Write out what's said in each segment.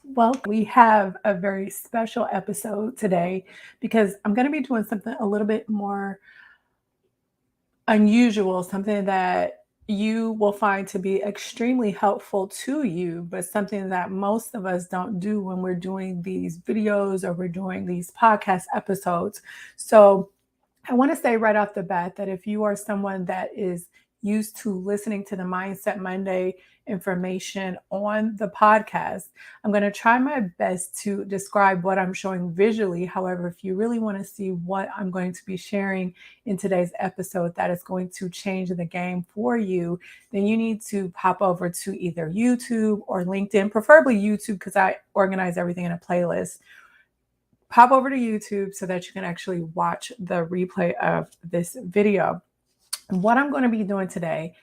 Well, we have a very special episode today because I'm going to be doing something a little bit more unusual, something that you will find to be extremely helpful to you, but something that most of us don't do when we're doing these videos or we're doing these podcast episodes. So, I want to say right off the bat that if you are someone that is used to listening to the Mindset Monday information on the podcast, I'm going to try my best to describe what I'm showing visually. However, if you really want to see what I'm going to be sharing in today's episode that is going to change the game for you, then you need to pop over to either YouTube or LinkedIn, preferably YouTube because I organize everything in a playlist. Pop over to YouTube so that you can actually watch the replay of this video. And what I'm going to be doing today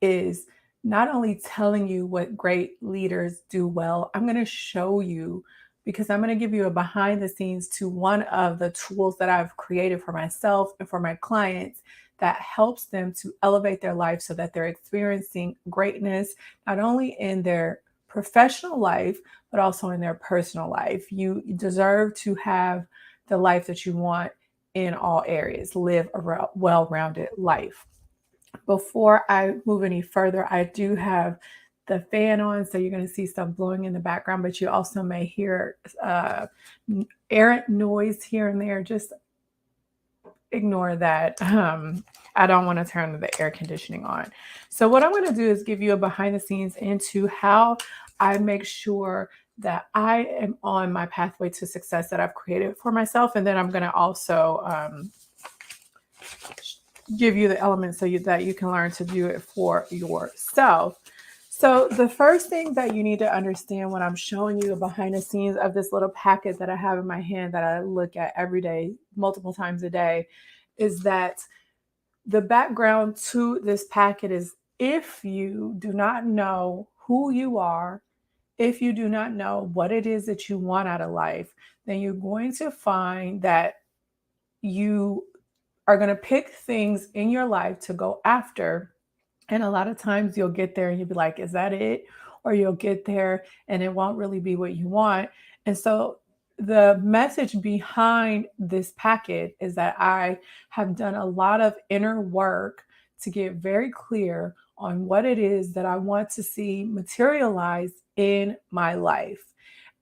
is not only telling you what great leaders do well, I'm going to show you because I'm going to give you a behind the scenes to one of the tools that I've created for myself and for my clients that helps them to elevate their life so that they're experiencing greatness, not only in their professional life, but also in their personal life. You deserve to have the life that you want in all areas, live a well rounded life. Before I move any further, I do have the fan on, so you're going to see stuff blowing in the background, but you also may hear errant noise here and there. Just ignore that. I don't want to turn the air conditioning on. So what I'm going to do is give you a behind the scenes into how I make sure that I am on my pathway to success that I've created for myself. And then I'm going to also give you the elements that you can learn to do it for yourself. So the first thing that you need to understand when I'm showing you the behind the scenes of this little packet that I have in my hand that I look at every day, multiple times a day, is that the background to this packet is if you do not know who you are, if you do not know what it is that you want out of life, then you're going to find that you are going to pick things in your life to go after. And a lot of times you'll get there and you'll be like, is that it? Or you'll get there and it won't really be what you want. And so the message behind this packet is that I have done a lot of inner work to get very clear on what it is that I want to see materialize in my life.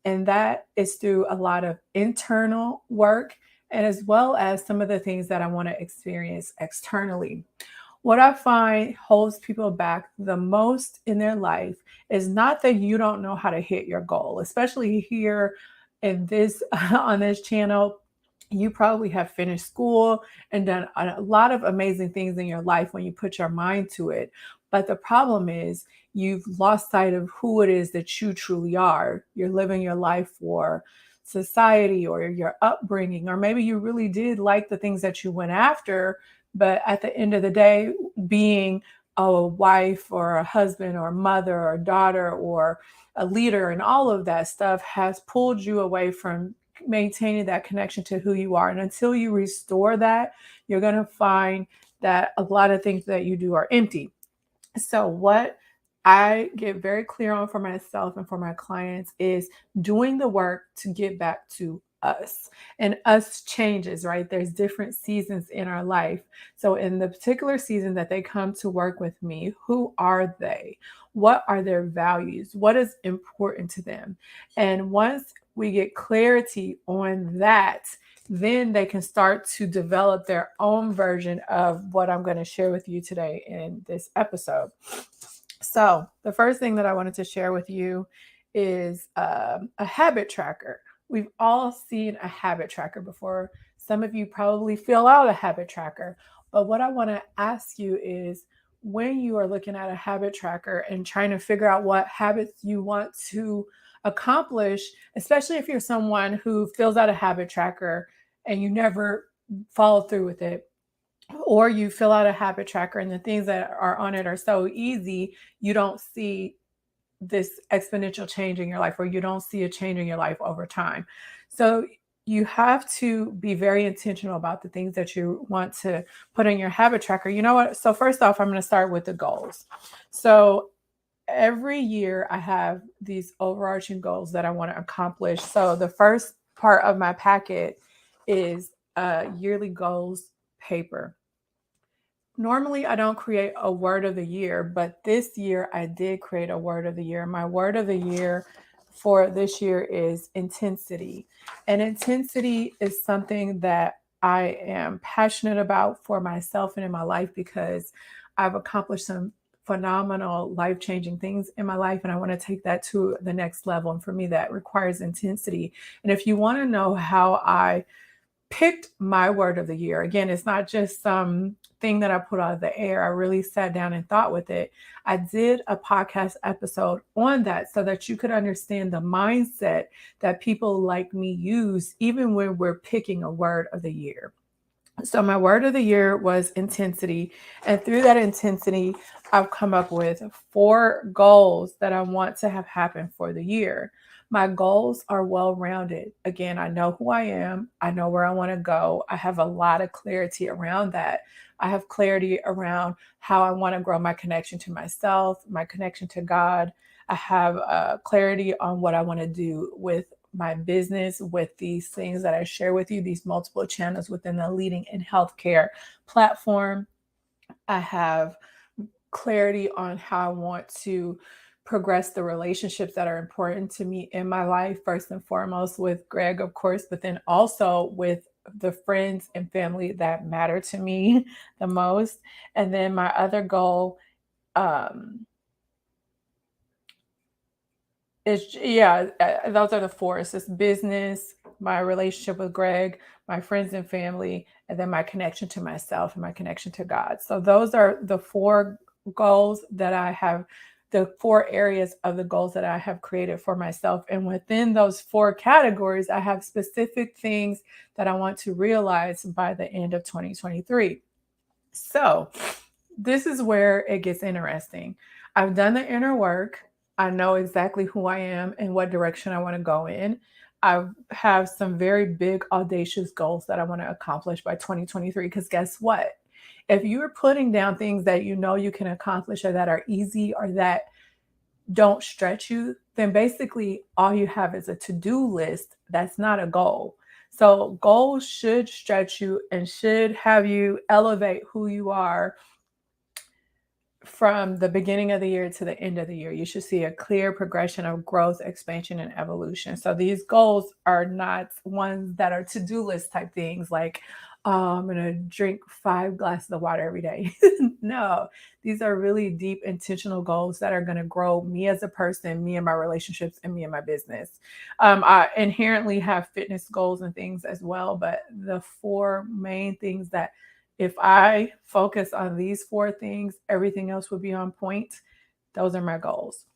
And that is through a lot of internal work and as well as some of the things that I want to experience externally. What I find holds people back the most in their life is not that you don't know how to hit your goal, especially here in this on this channel. You probably have finished school and done a lot of amazing things in your life when you put your mind to it. But the problem is you've lost sight of who it is that you truly are. You're living your life for society or your upbringing, or maybe you really did like the things that you went after, but at the end of the day, being a wife or a husband or a mother or a daughter or a leader and all of that stuff has pulled you away from maintaining that connection to who you are. And until you restore that, you're going to find that a lot of things that you do are empty. So, what I get very clear on for myself and for my clients is doing the work to get back to us. And us changes, right? There's different seasons in our life. So, in the particular season that they come to work with me, who are they? What are their values? What is important to them? And once we get clarity on that, then they can start to develop their own version of what I'm going to share with you today in this episode. So, the first thing that I wanted to share with you is a habit tracker. We've all seen a habit tracker before. Some of you probably fill out a habit tracker. But what I want to ask you is when you are looking at a habit tracker and trying to figure out what habits you want to accomplish, especially if you're someone who fills out a habit tracker and you never follow through with it, or you fill out a habit tracker and the things that are on it are so easy, you don't see this exponential change in your life, or you don't see a change in your life over time. So you have to be very intentional about the things that you want to put in your habit tracker. You know what? So first off, I'm going to start with the goals. So every year I have these overarching goals that I want to accomplish. So the first part of my packet is a yearly goals paper. Normally, I don't create a word of the year, but this year I did create a word of the year. My word of the year for this year is intensity. And intensity is something that I am passionate about for myself and in my life because I've accomplished some phenomenal life changing things in my life. And I want to take that to the next level. And for me, that requires intensity. And if you want to know how I picked my word of the year. Again, it's not just some thing that I put out of the air. I really sat down and thought with it. I did a podcast episode on that so that you could understand the mindset that people like me use, even when we're picking a word of the year. So my word of the year was intensity. And through that intensity, I've come up with 4 goals that I want to have happen for the year. My goals are well rounded. Again, I know who I am. I know where I want to go. I have a lot of clarity around that. I have clarity around how I want to grow my connection to myself, my connection to God. I have clarity on what I want to do with my business, with these things that I share with you, these multiple channels within the leading in healthcare platform. I have clarity on how I want to progress the relationships that are important to me in my life, first and foremost with Greg, of course, but then also with the friends and family that matter to me the most. And then my other goal, um, it's yeah, those are the 4. It's just business, my relationship with Greg, my friends and family, and then my connection to myself and my connection to God. So those are the 4 goals that I have, the 4 areas of the goals that I have created for myself. And within those 4 categories, I have specific things that I want to realize by the end of 2023. So this is where it gets interesting. I've done the inner work. I know exactly who I am and what direction I want to go in. I have some very big, audacious goals that I want to accomplish by 2023. Because guess what? If you're putting down things that you know you can accomplish or that are easy or that don't stretch you, then basically all you have is a to-do list that's not a goal. So goals should stretch you and should have you elevate who you are from the beginning of the year to the end of the year. You should see a clear progression of growth, expansion, and evolution. So these goals are not ones that are to-do list type things like, oh, I'm going to drink 5 glasses of water every day. No, these are really deep, intentional goals that are going to grow me as a person, me and my relationships, and me and my business. I inherently have fitness goals and things as well, but the 4 main things that if I focus on these 4 things, everything else would be on point. Those are my goals.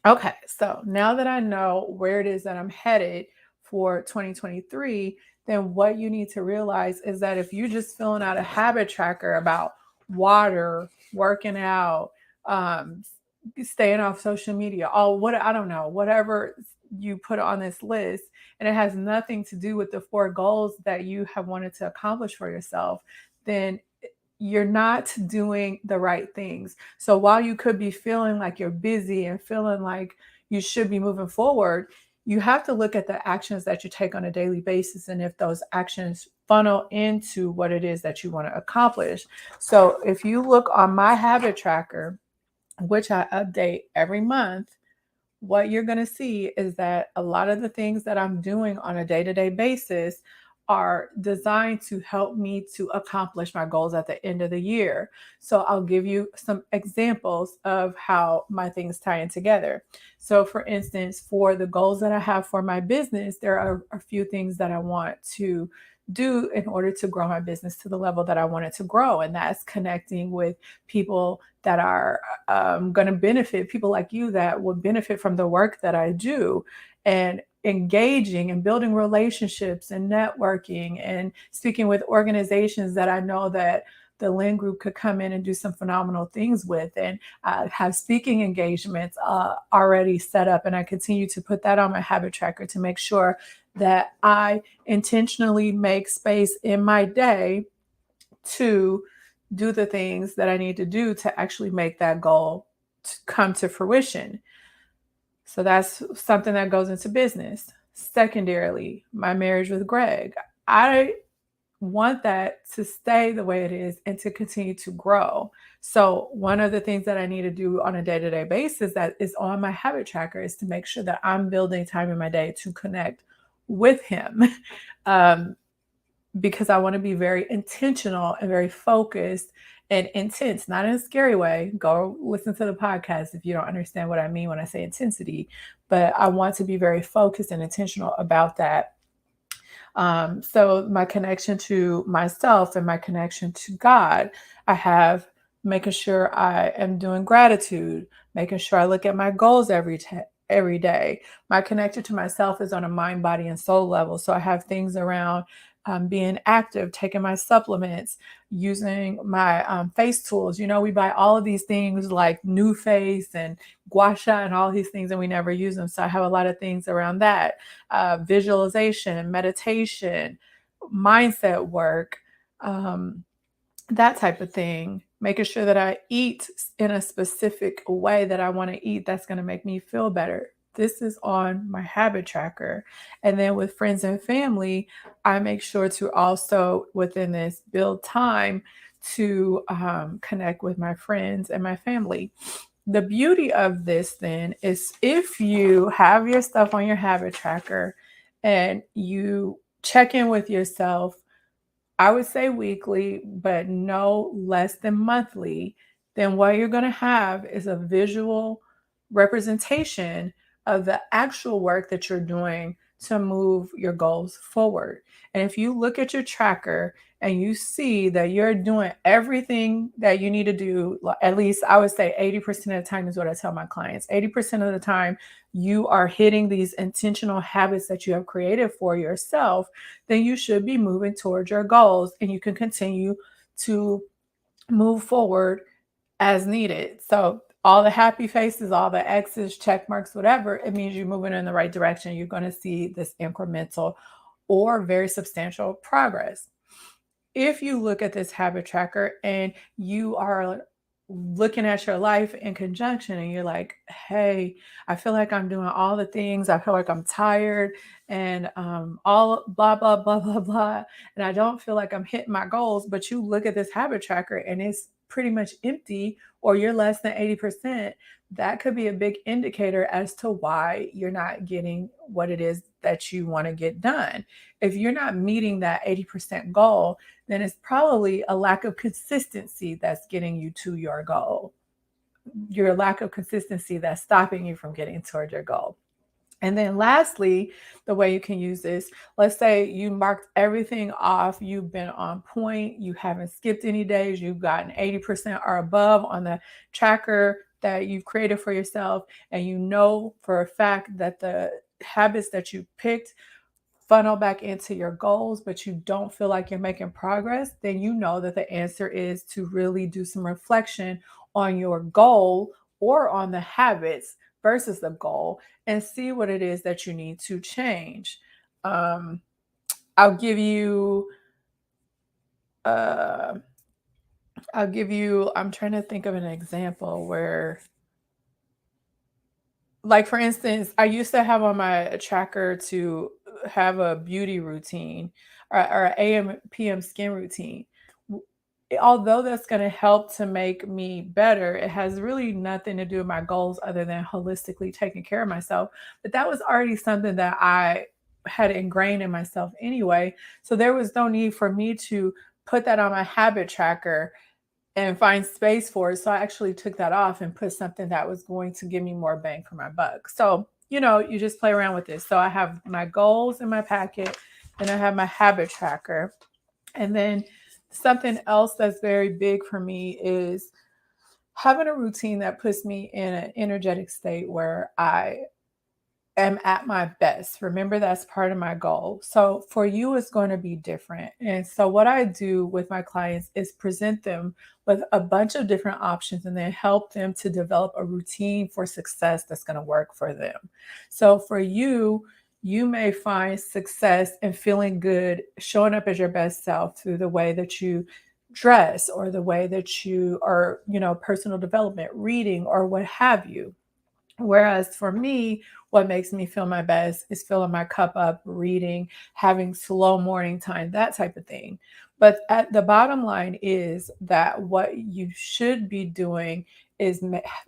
Okay, so now that I know where it is that I'm headed for 2023, then what you need to realize is that if you're just filling out a habit tracker about water, working out, um, staying off social media, all what I don't know, whatever you put on this list, and it has nothing to do with the 4 goals that you have wanted to accomplish for yourself, then you're not doing the right things. So while you could be feeling like you're busy and feeling like you should be moving forward, you have to look at the actions that you take on a daily basis and if those actions funnel into what it is that you want to accomplish. So if you look on my habit tracker, which I update every month, what you're going to see is that a lot of the things that I'm doing on a day-to-day basis are designed to help me to accomplish my goals at the end of the year. So I'll give you some examples of how my things tie in together. So for instance, for the goals that I have for my business, there are a few things that I want to do in order to grow my business to the level that I want it to grow. And that's connecting with people that are going to benefit, people like you that will benefit from the work that I do, and engaging and building relationships and networking and speaking with organizations that I know that the Lynn Group could come in and do some phenomenal things with, and have speaking engagements already set up. And I continue to put that on my habit tracker to make sure that I intentionally make space in my day to do the things that I need to do to actually make that goal come to fruition. So that's something that goes into business. Secondarily, my marriage with Greg. I want that to stay the way it is and to continue to grow. So one of the things that I need to do on a day-to-day basis that is on my habit tracker is to make sure that I'm building time in my day to connect with him. um, because I want to be very intentional and very focused and intense, not in a scary way. Go listen to the podcast if you don't understand what I mean when I say intensity, but I want to be very focused and intentional about that. So my connection to myself and my connection to God, I have making sure I am doing gratitude, making sure I look at my goals every day. My connection to myself is on a mind, body, and soul level. So I have things around being active, taking my supplements, using my face tools. You know, we buy all of these things like New Face and Gua Sha and all these things, and we never use them. So I have a lot of things around that. Visualization, meditation, mindset work, um, that type of thing. Making sure that I eat in a specific way that I want to eat that's going to make me feel better. This is on my habit tracker. And then with friends and family, I make sure to also, within this, build time to connect with my friends and my family. The beauty of this then is if you have your stuff on your habit tracker and you check in with yourself, I would say weekly, but no less than monthly, then what you're going to have is a visual representation of the actual work that you're doing to move your goals forward. And if you look at your tracker and you see that you're doing everything that you need to do, at least I would say 80% of the time is what I tell my clients. 80% of the time, you are hitting these intentional habits that you have created for yourself, then you should be moving towards your goals and you can continue to move forward as needed. So all the happy faces, all the X's, check marks, whatever, it means you're moving in the right direction. You're going to see this incremental or very substantial progress. If you look at this habit tracker and you are looking at your life in conjunction and you're like, hey, I feel like I'm doing all the things, I feel like I'm tired and all blah blah blah blah blah, and I don't feel like I'm hitting my goals, but you look at this habit tracker and it's pretty much empty or you're less than 80%, that could be a big indicator as to why you're not getting what it is that you want to get done. If you're not meeting that 80% goal, then it's probably a lack of consistency that's getting you to your goal. Your lack of consistency that's stopping you from getting toward your goal. And then lastly, the way you can use this, let's say you marked everything off, you've been on point, you haven't skipped any days, you've gotten 80% or above on the tracker that you've created for yourself, and you know for a fact that the habits that you picked funnel back into your goals, but you don't feel like you're making progress, then you know that the answer is to really do some reflection on your goal or on the habits versus the goal and see what it is that you need to change. Um, I'll give you, uh, I'm trying to think of an example where, like for instance, I used to have on my tracker to have a beauty routine or AM PM skin routine. Although that's going to help to make me better, it has really nothing to do with my goals other than holistically taking care of myself. But that was already something that I had ingrained in myself anyway. So there was no need for me to put that on my habit tracker and find space for it. So I actually took that off and put something that was going to give me more bang for my buck. So, you know, you just play around with this. So I have my goals in my packet, and I have my habit tracker. And then something else that's very big for me is having a routine that puts me in an energetic state where I am at my best. Remember, that's part of my goal. So for you, it's going to be different. And so what I do with my clients is present them with a bunch of different options and then help them to develop a routine for success that's going to work for them. So for you, you may find success in feeling good, showing up as your best self through the way that you dress or the way that you are, personal development, reading, or what have you. Whereas for me, what makes me feel my best is filling my cup up, reading, having slow morning time, that type of thing. But at the bottom line is that what you should be doing is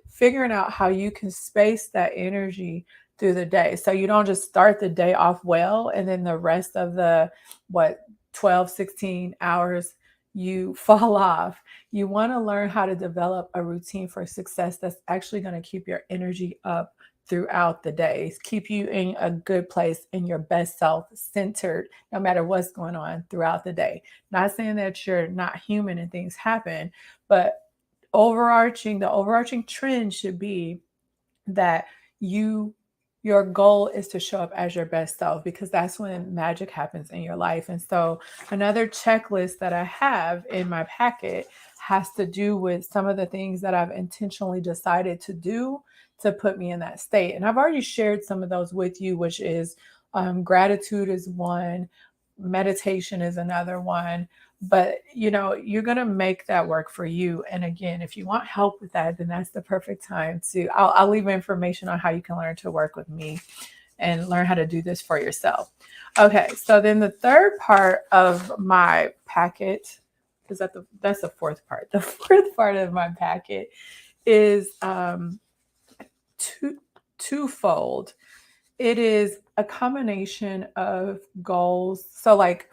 figuring out how you can space that energy through the day. So you don't just start the day off well and then the rest of the, what, 12, 16 hours you fall off. You want to learn how to develop a routine for success that's actually going to keep your energy up throughout the day, keep you in a good place, in your best self, centered, no matter what's going on throughout the day. Not saying that you're not human and things happen, but the overarching trend should be that you your goal is to show up as your best self, because that's when magic happens in your life. And so another checklist that I have in my packet has to do with some of the things that I've intentionally decided to do to put me in that state. And I've already shared some of those with you, which is gratitude is one, meditation is another one. But you're going to make that work for you. And again, if you want help with that, then that's the perfect time to I'll leave information on how you can learn to work with me and learn how to do this for yourself. Okay, so then the third part of my packet is that's the fourth part. The fourth part of my packet is twofold. It is a combination of goals. So like,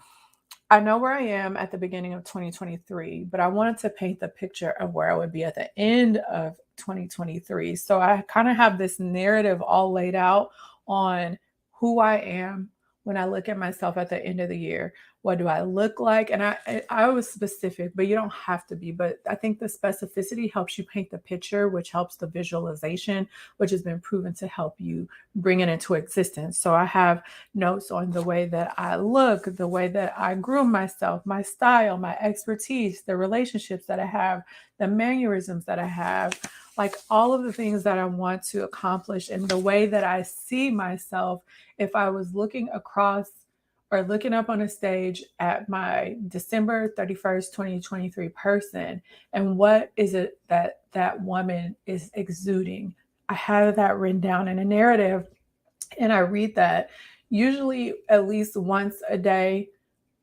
I know where I am at the beginning of 2023, but I wanted to paint the picture of where I would be at the end of 2023. So I kind of have this narrative all laid out on who I am when I look at myself at the end of the year. What do I look like? And I was specific, but you don't have to be. But I think the specificity helps you paint the picture, which helps the visualization, which has been proven to help you bring it into existence. So I have notes on the way that I look, the way that I groom myself, my style, my expertise, the relationships that I have, the mannerisms that I have, like all of the things that I want to accomplish, and the way that I see myself if I was looking across or looking up on a stage at my December 31st, 2023 person, and what is it that that woman is exuding. I have that written down in a narrative, and I read that usually at least once a day,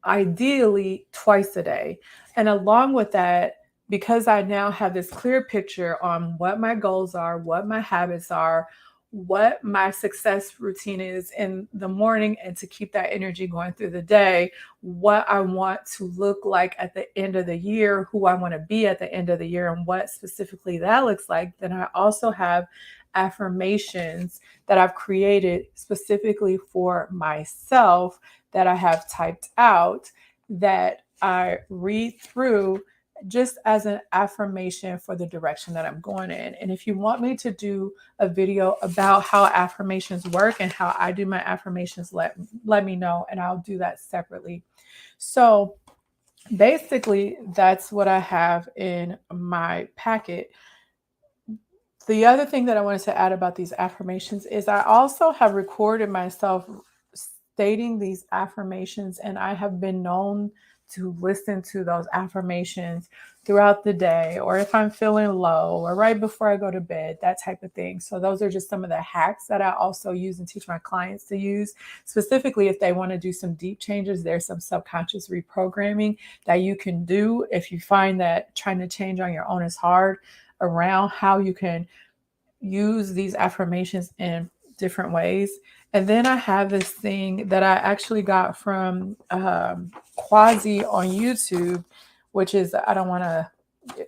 ideally twice a day. And along with that, because I now have this clear picture on what my goals are, what my habits are, what my success routine is in the morning, and to keep that energy going through the day, what I want to look like at the end of the year, who I want to be at the end of the year, and what specifically that looks like, then I also have affirmations that I've created specifically for myself that I have typed out that I read through just as an affirmation for the direction that I'm going in. And if you want me to do a video about how affirmations work and how I do my affirmations, let me know, and I'll do that separately. So basically, that's what I have in my packet. The other thing that I wanted to add about these affirmations is I also have recorded myself stating these affirmations, and I have been known to listen to those affirmations throughout the day, or if I'm feeling low, or right before I go to bed, that type of thing. So those are just some of the hacks that I also use and teach my clients to use. Specifically, if they want to do some deep changes, there's some subconscious reprogramming that you can do if you find that trying to change on your own is hard, around how you can use these affirmations in different ways. And then I have this thing that I actually got from Quasi on YouTube, which is, I don't want to,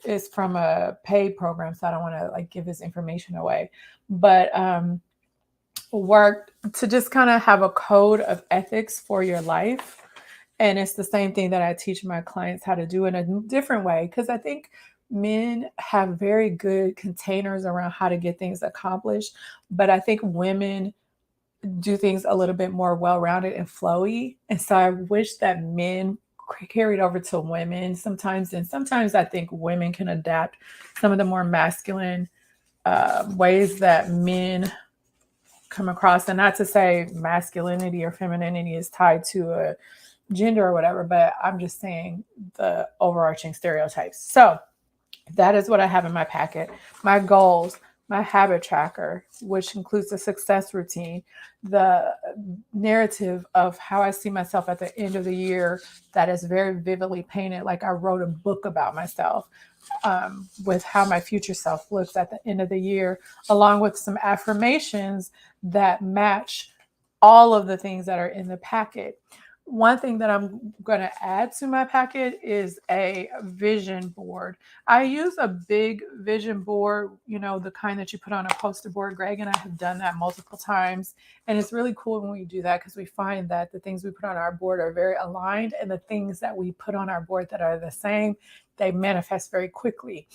it's from a paid program, so I don't want to like give this information away, but worked to just kind of have a code of ethics for your life. And it's the same thing that I teach my clients how to do in a different way, because I think men have very good containers around how to get things accomplished, but I think women do things a little bit more well-rounded and flowy. And so I wish that men carried over to women sometimes. And sometimes I think women can adapt some of the more masculine ways that men come across. And not to say masculinity or femininity is tied to gender or whatever, but I'm just saying the overarching stereotypes. So that is what I have in my packet. My goals, my habit tracker, which includes the success routine, the narrative of how I see myself at the end of the year that is very vividly painted, like I wrote a book about myself, with how my future self looks at the end of the year, along with some affirmations that match all of the things that are in the packet. One thing that I'm going to add to my packet is a vision board. I use a big vision board, the kind that you put on a poster board. Greg and I have done that multiple times. And it's really cool when we do that because we find that the things we put on our board are very aligned, and the things that we put on our board that are the same, they manifest very quickly.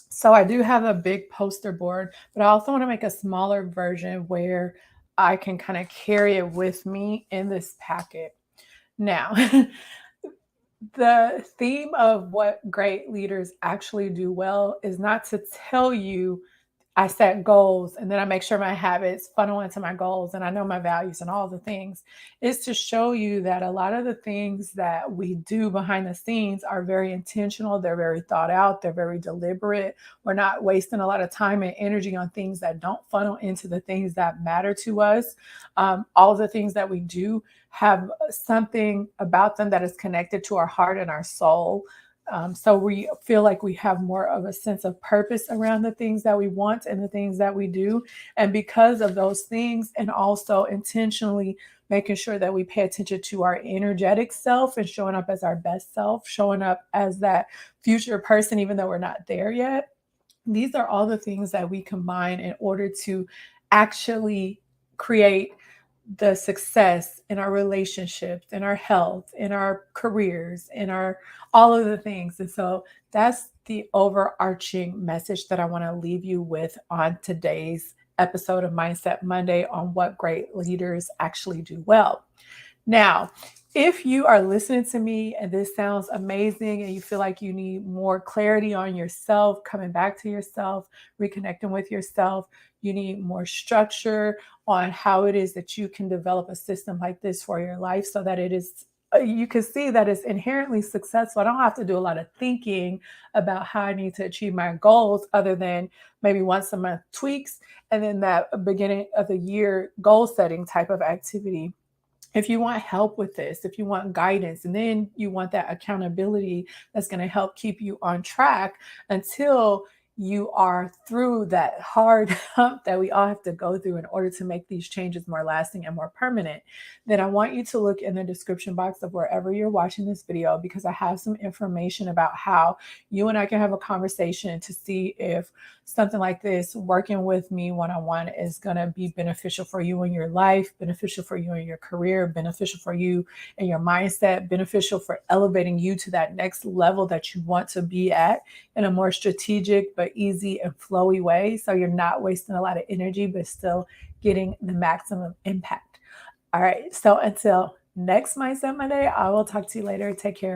So I do have a big poster board, but I also want to make a smaller version where I can kind of carry it with me in this packet. Now, the theme of what great leaders actually do well is not to tell you I set goals and then I make sure my habits funnel into my goals and I know my values and all the things. Is to show you that a lot of the things that we do behind the scenes are very intentional. They're very thought out. They're very deliberate. We're not wasting a lot of time and energy on things that don't funnel into the things that matter to us. All the things that we do have something about them that is connected to our heart and our soul. So we feel like we have more of a sense of purpose around the things that we want and the things that we do. And because of those things, and also intentionally making sure that we pay attention to our energetic self and showing up as our best self, showing up as that future person, even though we're not there yet. These are all the things that we combine in order to actually create the success in our relationships, in our health, in our careers, in our all of the things. And so that's the overarching message that I want to leave you with on today's episode of Mindset Monday on what great leaders actually do well. Now, if you are listening to me and this sounds amazing and you feel like you need more clarity on yourself, coming back to yourself, reconnecting with yourself, you need more structure on how it is that you can develop a system like this for your life so that it is you can see that it's inherently successful. I don't have to do a lot of thinking about how I need to achieve my goals other than maybe once a month tweaks and then that beginning of the year goal setting type of activity. If you want help with this, if you want guidance, and then you want that accountability that's going to help keep you on track until you are through that hard hump that we all have to go through in order to make these changes more lasting and more permanent, then I want you to look in the description box of wherever you're watching this video, because I have some information about how you and I can have a conversation to see if something like this, working with me one-on-one, is going to be beneficial for you in your life, beneficial for you in your career, beneficial for you in your mindset, beneficial for elevating you to that next level that you want to be at in a more strategic but easy and flowy way. So you're not wasting a lot of energy, but still getting the maximum impact. All right. So until next Mindset Monday, I will talk to you later. Take care.